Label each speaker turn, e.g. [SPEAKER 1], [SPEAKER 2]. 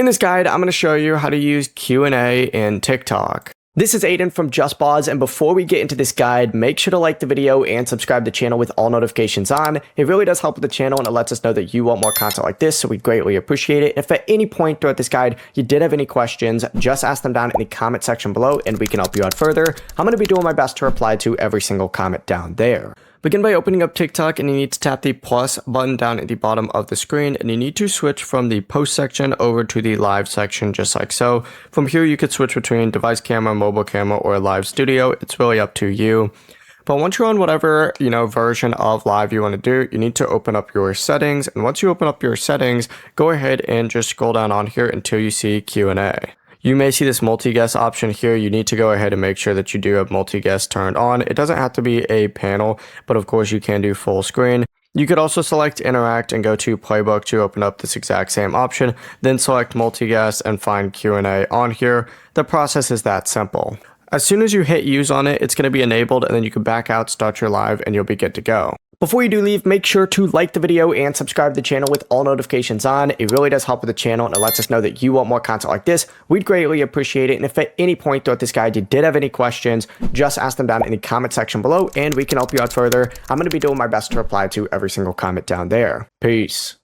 [SPEAKER 1] In this guide, I'm going to show you how to use Q&A in TikTok. This is Aiden from JustBoz, and before we get into this guide, make sure to like the video and subscribe to the channel with all notifications on. It really does help with the channel, and it lets us know that you want more content like this, so we greatly appreciate it. If at any point throughout this guide you did have any questions, just ask them down in the comment section below, and we can help you out further. I'm going to be doing my best to reply to every single comment down there. Begin by opening up TikTok, and you need to tap the plus button down at the bottom of the screen, and you need to switch from the post section over to the live section just like so. From here you could switch between device camera, mobile camera, or live studio. It's really up to you. But once you're on whatever, version of live you want to do, you need to open up your settings, and once you open up your settings, go ahead and just scroll down on here until you see Q&A. You may see this multi-guest option here. You need to go ahead and make sure that you do have multi-guest turned on. It doesn't have to be a panel, but of course you can do full screen. You could also select interact and go to playbook to open up this exact same option, then select multi-guest and find Q&A on here. The process is that simple. As soon as you hit use on it, it's going to be enabled, and then you can back out, start your live, and you'll be good to go. Before you do leave, make sure to like the video and subscribe to the channel with all notifications on. It really does help with the channel, and it lets us know that you want more content like this. We'd greatly appreciate it. And if at any point throughout this guide you did have any questions, just ask them down in the comment section below, and we can help you out further. I'm going to be doing my best to reply to every single comment down there. Peace.